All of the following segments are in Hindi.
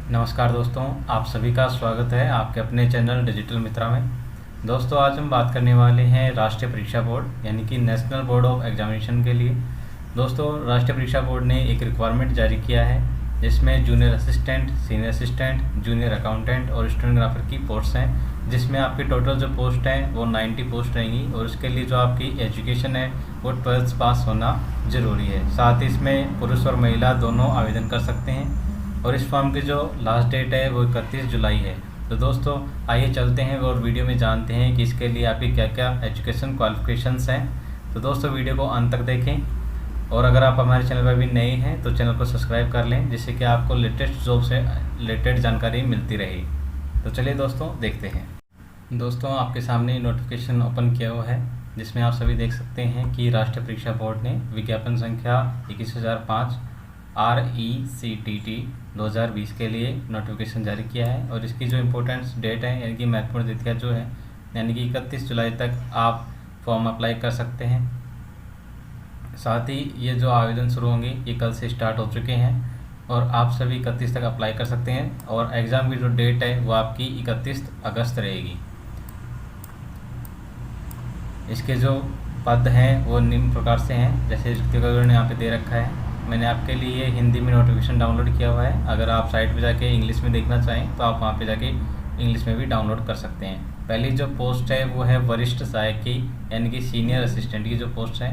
नमस्कार दोस्तों, आप सभी का स्वागत है आपके अपने चैनल डिजिटल मित्रा में। दोस्तों, आज हम बात करने वाले हैं राष्ट्रीय परीक्षा बोर्ड यानी कि नेशनल बोर्ड ऑफ एग्जामिनेशन के लिए। दोस्तों, राष्ट्रीय परीक्षा बोर्ड ने एक रिक्वायरमेंट जारी किया है जिसमें junior assistant, senior assistant, junior accountant और स्टेनोग्राफर की पोस्ट हैं, जिसमें आपकी टोटल जो पोस्ट हैं वो 90 पोस्ट रहेंगी और उसके लिए जो आपकी एजुकेशन है वो 12th पास होना ज़रूरी है। साथ ही इसमें पुरुष और महिला दोनों आवेदन कर सकते हैं और इस फॉर्म की जो लास्ट डेट है वो 31 जुलाई है। तो दोस्तों, आइए चलते हैं और वीडियो में जानते हैं कि इसके लिए आपकी क्या क्या एजुकेशन क्वालिफिकेशंस हैं। तो दोस्तों, वीडियो को अंत तक देखें और अगर आप हमारे चैनल पर भी नए हैं तो चैनल को सब्सक्राइब कर लें, जिससे कि आपको लेटेस्ट जॉब से रिलेटेड जानकारी मिलती रहे। तो चलिए दोस्तों, देखते हैं। दोस्तों, आपके सामने नोटिफिकेशन ओपन किया हुआ है जिसमें आप सभी देख सकते हैं कि राष्ट्रीय परीक्षा बोर्ड ने विज्ञापन संख्या 21005 RECTT 2020 के लिए नोटिफिकेशन जारी किया है और इसकी जो इम्पोर्टेंट डेट है यानी कि महत्वपूर्ण तिथियाँ जो है यानी कि 31 जुलाई तक आप फॉर्म अप्लाई कर सकते हैं। साथ ही ये जो आवेदन शुरू होंगे ये कल से स्टार्ट हो चुके हैं और आप सभी 31 तक अप्लाई कर सकते हैं और एग्ज़ाम की जो डेट है वो आपकी 31 अगस्त रहेगी। इसके जो पद हैं वो निम्न प्रकार से हैं, जैसे रिक्तियों का विवरण यहाँ पे दे रखा है। मैंने आपके लिए हिंदी में नोटिफिकेशन डाउनलोड किया हुआ है। अगर आप साइट पे जाके इंग्लिश में देखना चाहें तो आप वहाँ पे जाके इंग्लिश में भी डाउनलोड कर सकते हैं। पहली जो पोस्ट है वो है वरिष्ठ सहायक की यानी कि सीनियर असिस्टेंट की जो पोस्ट है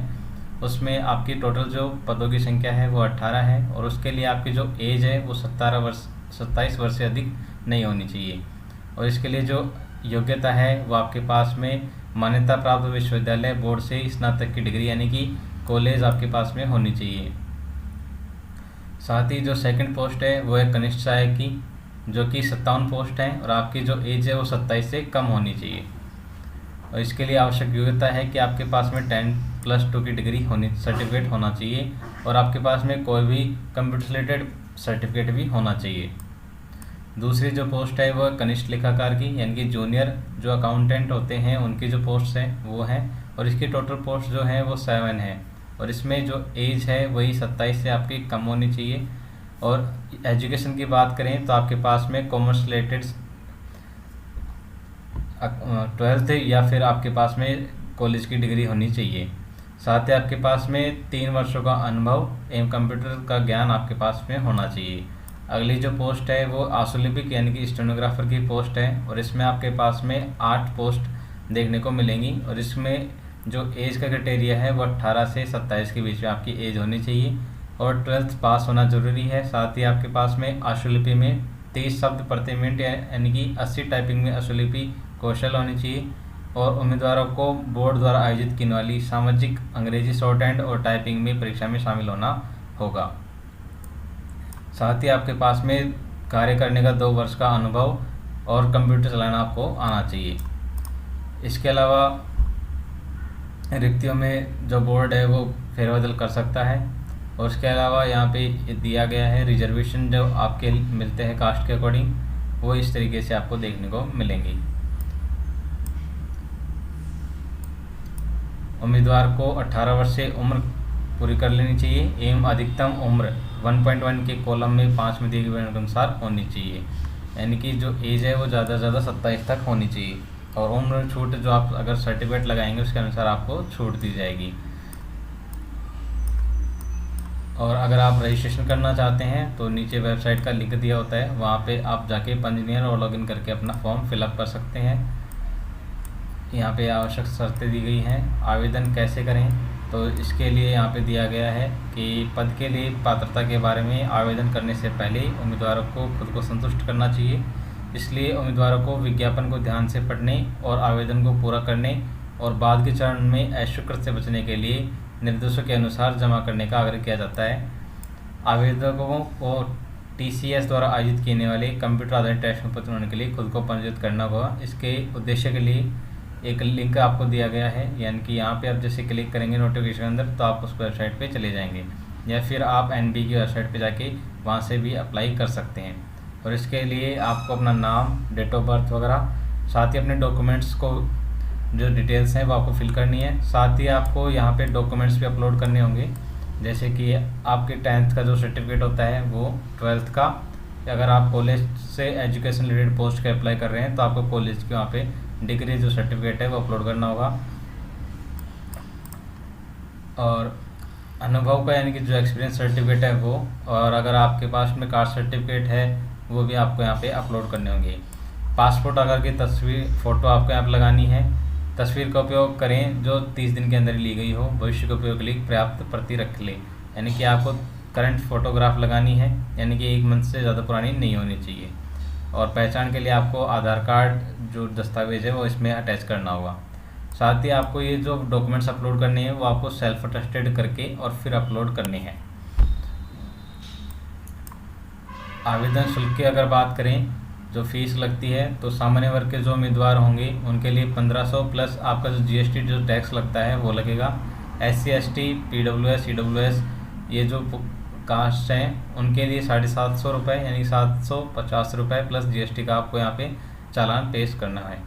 उसमें आपकी टोटल जो पदों की संख्या है वो 18 है और उसके लिए आपकी जो एज है वो 27 वर्ष से अधिक नहीं होनी चाहिए। और इसके लिए जो योग्यता है वो आपके पास में मान्यता प्राप्त विश्वविद्यालय बोर्ड से स्नातक की डिग्री यानी कि कॉलेज आपके पास में होनी चाहिए। साथ ही जो सेकंड पोस्ट है वो है कनिष्ठ सहायक की, जो कि 57 पोस्ट है और आपकी जो एज है वो 27 से कम होनी चाहिए। और इसके लिए आवश्यक योग्यता है कि आपके पास में 10+2 की डिग्री सर्टिफिकेट होना चाहिए और आपके पास में कोई भी कंप्यूटर से रिलेटेड सर्टिफिकेट भी होना चाहिए। दूसरी जो पोस्ट है वो कनिष्ठ लेखाकार की यानी कि जूनियर जो अकाउंटेंट होते हैं उनकी जो पोस्ट है वो है और इसकी टोटल पोस्ट जो है वो 7 है और इसमें जो एज है वही 27 से आपकी कम होनी चाहिए। और एजुकेशन की बात करें तो आपके पास में कॉमर्स रिलेटेड 12th या फिर आपके पास में कॉलेज की डिग्री होनी चाहिए। साथ ही आपके पास में 3 वर्षों का अनुभव एवं कंप्यूटर का ज्ञान आपके पास में होना चाहिए। अगली जो पोस्ट है वो आशुलिपिक यानी कि स्टेनोग्राफर की पोस्ट है और इसमें आपके पास में 8 पोस्ट देखने को मिलेंगी और इसमें जो एज का क्राइटेरिया है वो 18 से 27 के बीच में आपकी एज होनी चाहिए और 12th पास होना ज़रूरी है। साथ ही आपके पास में आशुलिपि में 30 शब्द प्रति मिनट यानी कि 80 टाइपिंग में आशुलिपि कौशल होनी चाहिए और उम्मीदवारों को बोर्ड द्वारा आयोजित की वाली सामाजिक अंग्रेजी शॉर्ट हैंड और टाइपिंग में परीक्षा में शामिल होना होगा। साथ ही आपके पास में कार्य करने का 2 वर्ष का अनुभव और कंप्यूटर चलाना आपको आना चाहिए। इसके अलावा रिक्तियों में जो बोर्ड है वो फेरबदल कर सकता है और उसके अलावा यहाँ पे दिया गया है रिजर्वेशन जो आपके मिलते हैं कास्ट के अकॉर्डिंग, वो इस तरीके से आपको देखने को मिलेंगी। उम्मीदवार को 18 वर्ष से उम्र पूरी कर लेनी चाहिए एवं अधिकतम उम्र 1.1 के कॉलम में 5 में दिए गए अनुसार होनी चाहिए, यानी कि जो एज है वो ज़्यादा से ज़्यादा 27 तक होनी चाहिए और उम्र छूट जो आप अगर सर्टिफिकेट लगाएंगे उसके अनुसार आपको छूट दी जाएगी। और अगर आप रजिस्ट्रेशन करना चाहते हैं तो नीचे वेबसाइट का लिंक दिया होता है, वहाँ पे आप जाके पंजीयन और लॉगिन करके अपना फॉर्म फिलअप कर सकते हैं। यहाँ पे आवश्यक शर्तें दी गई हैं। आवेदन कैसे करें तो इसके लिए यहाँ पे दिया गया है कि पद के लिए पात्रता के बारे में आवेदन करने से पहले उम्मीदवारों को खुद को संतुष्ट करना चाहिए, इसलिए उम्मीदवारों को विज्ञापन को ध्यान से पढ़ने और आवेदन को पूरा करने और बाद के चरण में अस्वीकृत से बचने के लिए निर्देशों के अनुसार जमा करने का आग्रह किया जाता है। आवेदकों को TCS द्वारा आयोजित किए वाले कंप्यूटर आधारित टेस्ट में उत्तीर्ण होने के लिए खुद को पंजीकृत करना होगा। इसके उद्देश्य के लिए एक लिंक आपको दिया गया है, यानी कि यहाँ पे आप जैसे क्लिक करेंगे नोटिफिकेशन के अंदर तो आप उस वेबसाइट पे चले जाएंगे या फिर आप NB की वेबसाइट पे जाके वहाँ से भी अप्लाई कर सकते हैं। और इसके लिए आपको अपना नाम, डेट ऑफ बर्थ वगैरह, साथ ही अपने डॉक्यूमेंट्स को जो डिटेल्स हैं वो आपको फिल करनी है। साथ ही आपको यहाँ पे डॉक्यूमेंट्स भी अपलोड करने होंगे, जैसे कि आपके 10th का जो सर्टिफिकेट होता है वो 12th का अगर आप कॉलेज से एजुकेशन रिलेटेड पोस्ट के अप्लाई कर रहे हैं तो आपको कॉलेज के वहाँ पे डिग्री जो सर्टिफिकेट है वो अपलोड करना होगा। और अनुभव का यानी कि जो एक्सपीरियंस सर्टिफिकेट है वो, और अगर आपके पास में कास्ट सर्टिफिकेट है वो भी आपको यहाँ पे अपलोड करने होंगे। पासपोर्ट आकार की तस्वीर फ़ोटो आपको यहाँ पर लगानी है। तस्वीर का उपयोग करें जो 30 दिन के अंदर ली गई हो। भविष्य के उपयोग के लिए पर्याप्त प्रति रख लें, यानी कि आपको करंट फोटोग्राफ लगानी है, यानी कि 1 मंथ से ज़्यादा पुरानी नहीं होनी चाहिए। और पहचान के लिए आपको आधार कार्ड जो दस्तावेज़ है वो इसमें अटैच करना होगा। साथ ही आपको ये जो डॉक्यूमेंट्स अपलोड करने हैं वो आपको सेल्फ अटेस्टेड करके और फिर अपलोड करने हैं। आवेदन शुल्क की अगर बात करें, जो फीस लगती है, तो सामान्य वर्ग के जो उम्मीदवार होंगे उनके लिए 1500 प्लस आपका जो GST जो टैक्स लगता है वो लगेगा। SC ST PWS EWS ये जो कास्ट हैं उनके लिए 750 रुपये यानी 750 रुपये प्लस GST का आपको यहाँ पे चालान पेश करना है।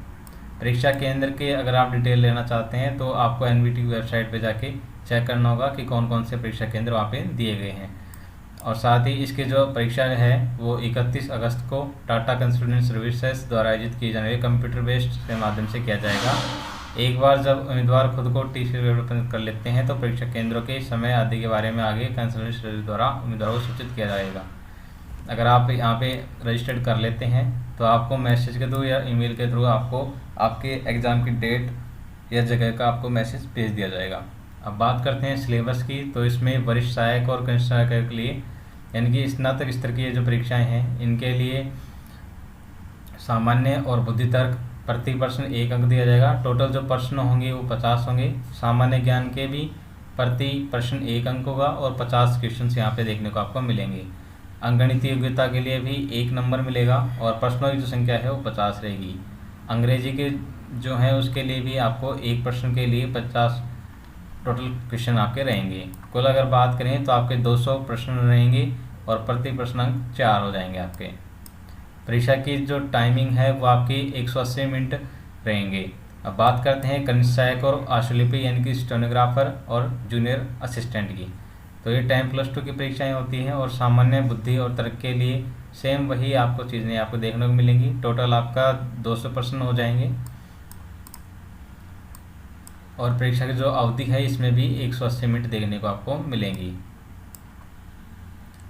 परीक्षा केंद्र के अगर आप डिटेल लेना चाहते हैं तो आपको NVT वेबसाइट पे जाके चेक करना होगा कि कौन कौन से परीक्षा केंद्र वहाँ पे दिए गए हैं। और साथ ही इसके जो परीक्षा है वो 31 अगस्त को टाटा कंसल्टेंट सर्विसेज द्वारा आयोजित की जाने वाली कंप्यूटर बेस्ड के माध्यम से किया जाएगा। एक बार जब उम्मीदवार खुद को TC वेबसाइट कर लेते हैं तो परीक्षा केंद्रों के समय आदि के बारे में आगे कंसल्टेंट सर्विस द्वारा उम्मीदवारों को सूचित किया जाएगा। अगर आप यहाँ पे रजिस्टर्ड कर लेते हैं तो आपको मैसेज के थ्रू या ईमेल के थ्रू आपको आपके एग्ज़ाम की डेट या जगह का आपको मैसेज भेज दिया जाएगा। अब बात करते हैं सिलेबस की, तो इसमें वरिष्ठ सहायक और कनिष्ठ सहायक के लिए यानी कि स्नातक स्तर की जो परीक्षाएं हैं इनके लिए सामान्य और बुद्धि तर्क प्रति प्रश्न 1 अंक दिया जाएगा। टोटल जो प्रश्न होंगे वो 50 होंगे। सामान्य ज्ञान के भी प्रति प्रश्न 1 अंक होगा और 50 क्वेश्चन यहाँ पे देखने को आपको मिलेंगे। अंकगणितीय योग्यता के लिए भी 1 नंबर मिलेगा और प्रश्नों की जो संख्या है वो 50 रहेगी। अंग्रेजी के जो है उसके लिए भी आपको 1 प्रश्न के लिए 50 टोटल क्वेश्चन आपके रहेंगे। कुल अगर बात करें तो आपके 200 प्रश्न रहेंगे और प्रति प्रश्न अंक 4 हो जाएंगे आपके। परीक्षा की जो टाइमिंग है वो आपकी 180 मिनट रहेंगे। अब बात करते हैं कनिष्ठ सहायक और आशुलिपि यानी कि स्टेनोग्राफर और जूनियर असिस्टेंट की। तो ये 10+2 की परीक्षाएं होती हैं और सामान्य बुद्धि और तर्क के लिए सेम वही आपको चीज़ें आपको देखने को मिलेंगी। टोटल आपका 200 प्रश्न हो जाएंगे और परीक्षा की जो अवधि है इसमें भी 180 मिनट देखने को आपको मिलेंगी।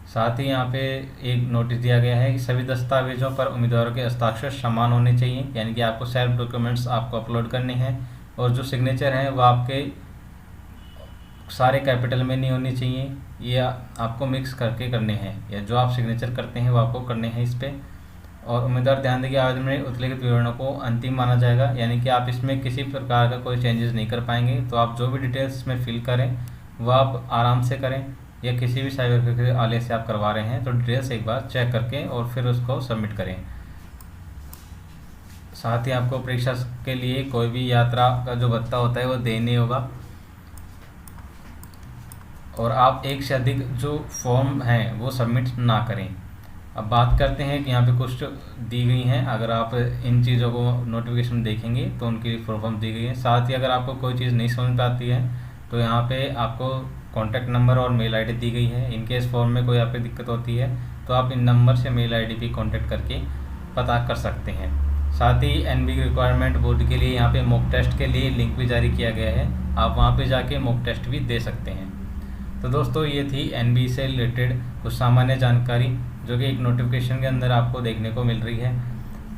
साथ ही यहाँ पे एक नोटिस दिया गया है कि सभी दस्तावेजों पर उम्मीदवारों के हस्ताक्षर समान होने चाहिए, यानी कि आपको सेल्फ डॉक्यूमेंट्स आपको अपलोड करने हैं और जो सिग्नेचर हैं वो आपके सारे कैपिटल में नहीं होनी चाहिए, ये आपको मिक्स करके करने हैं, या जो आप सिग्नेचर करते हैं वो आपको करने हैं इस पर। और उम्मीदवार ध्यान दें कि आवेदन में उल्लिखित विवरणों को अंतिम माना जाएगा, यानी कि आप इसमें किसी प्रकार का कोई चेंजेस नहीं कर पाएंगे। तो आप जो भी डिटेल्स इसमें फिल करें वो आप आराम से करें, या किसी भी साइबर के आले से आप करवा रहे हैं तो डिटेल्स एक बार चेक करके और फिर उसको सबमिट करें। साथ ही आपको परीक्षा के लिए कोई भी यात्रा का जो भत्ता होता है वो देने होगा। और आप एक से अधिक जो फॉर्म हैं वो सबमिट ना करें। अब बात करते हैं कि यहाँ पे कुछ दी गई हैं, अगर आप इन चीज़ों को नोटिफिकेशन देखेंगे तो उनकी फुल फॉर्म दी गई है। साथ ही अगर आपको कोई चीज़ नहीं समझ में आती है तो यहाँ पे आपको कॉन्टैक्ट नंबर और मेल आईडी दी गई है। इनकेस फॉर्म में कोई आपको दिक्कत होती है तो आप इन नंबर से मेल आईडी भी कॉन्टैक्ट करके पता कर सकते हैं। साथ ही NB रिक्वायरमेंट बोर्ड के लिए यहाँ पे मॉक टेस्ट के लिए लिंक भी जारी किया गया है, आप वहाँ पे जाके मॉक टेस्ट भी दे सकते हैं। तो दोस्तों ये थी NB से रिलेटेड कुछ सामान्य जानकारी जो कि एक नोटिफिकेशन के अंदर आपको देखने को मिल रही है।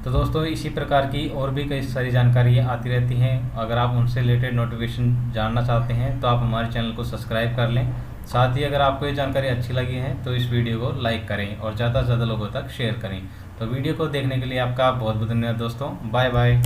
तो दोस्तों इसी प्रकार की और भी कई सारी जानकारियाँ आती रहती हैं, अगर आप उनसे रिलेटेड नोटिफिकेशन जानना चाहते हैं तो आप हमारे चैनल को सब्सक्राइब कर लें। साथ ही अगर आपको ये जानकारी अच्छी लगी है तो इस वीडियो को लाइक करें और ज़्यादा से ज़्यादा लोगों तक शेयर करें। तो वीडियो को देखने के लिए आपका बहुत बहुत धन्यवाद दोस्तों। Bye bye.